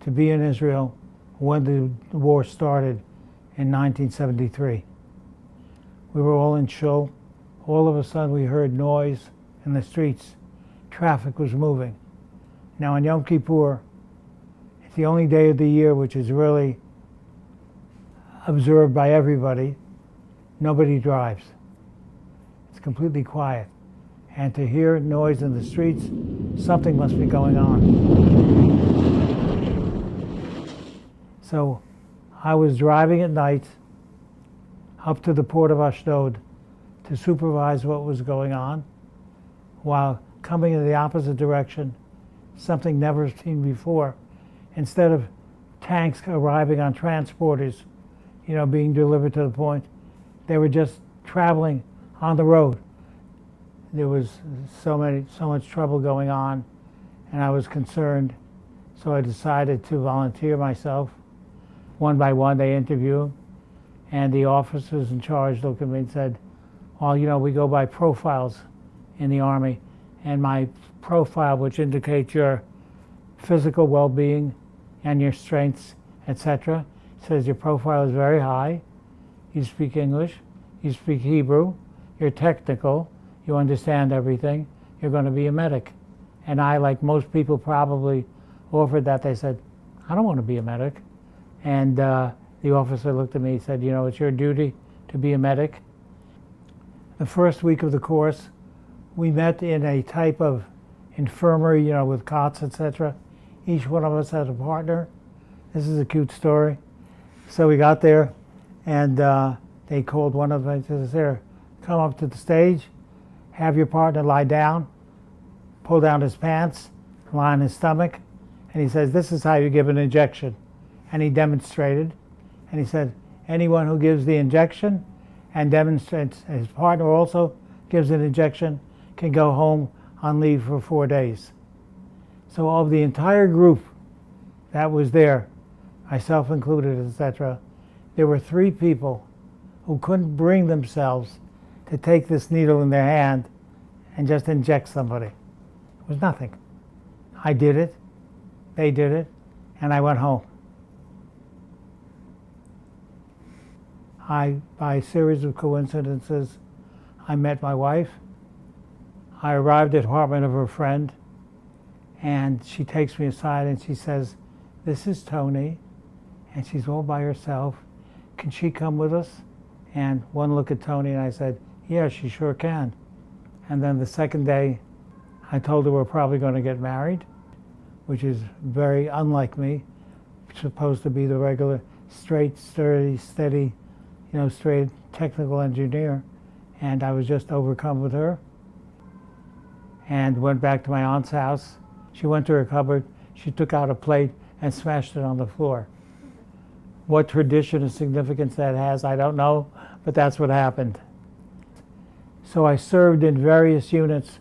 to be in Israel when the war started in 1973. We were all in shul. All of a sudden we heard noise in the streets. Traffic was moving. Now on Yom Kippur, it's the only day of the year which is really observed by everybody. Nobody drives. It's completely quiet. And to hear noise in the streets, something must be going on. So I was driving at night up to the port of Ashdod to supervise what was going on, while coming in the opposite direction, something never seen before. Instead of tanks arriving on transporters, being delivered to the point, they were just traveling on the road. There was so much trouble going on, and I was concerned, so I decided to volunteer myself. One by one, they interviewed, and the officers in charge looked at me and said, well, we go by profiles in the Army, and my profile, which indicates your physical well-being and your strengths, etc., says your profile is very high, you speak English, you speak Hebrew, you're technical, you understand everything, you're going to be a medic. And I, like most people probably offered that, they said, I don't want to be a medic. And the officer looked at me and said, it's your duty to be a medic. The first week of the course, we met in a type of infirmary, with cots, etc. Each one of us had a partner. This is a cute story. So we got there, and they called one of them and says, here, come up to the stage, have your partner lie down, pull down his pants, lie on his stomach, and he says, this is how you give an injection. And he demonstrated, and he said, anyone who gives the injection and demonstrates, his partner also gives an injection, can go home on leave for 4 days. So of the entire group that was there, myself included, etc., there were 3 people who couldn't bring themselves to take this needle in their hand and just inject somebody. It was nothing. I did it, they did it, and I went home. By a series of coincidences, I met my wife. I arrived at the apartment of her friend, and she takes me aside and she says, this is Tony, and she's all by herself. Can she come with us? And one look at Tony, and I said, yeah, she sure can. And then the second day, I told her we're probably going to get married, which is very unlike me. Supposed to be the regular, straight, sturdy, steady, straight technical engineer. And I was just overcome with her. And went back to my aunt's house. She went to her cupboard, she took out a plate and smashed it on the floor. What tradition or significance that has, I don't know, but that's what happened. So I served in various units,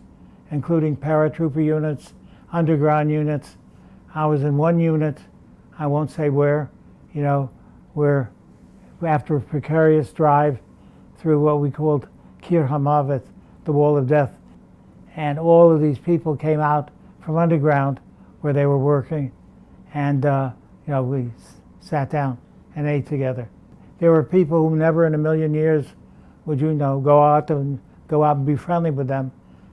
including paratrooper units, underground units. I was in one unit, I won't say where, where after a precarious drive through what we called Kir Hamavet, the Wall of Death, and all of these people came out from underground where they were working, and we sat down and ate together. There were people who never in a million years would go out and be friendly with them,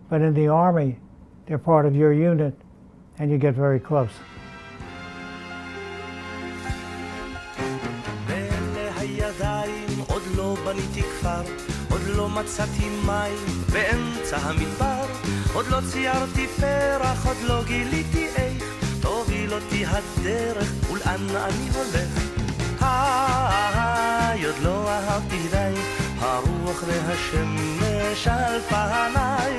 but in the Army, they're part of your unit, and you get very close. עוד לא מצאתי מים באמצע המדבר, עוד לא ציירתי פרח, עוד לא גיליתי איך תוביל אותי הדרך ולאן אני הולך. עוד לא אהבתי די הרוח והשמש על פניי,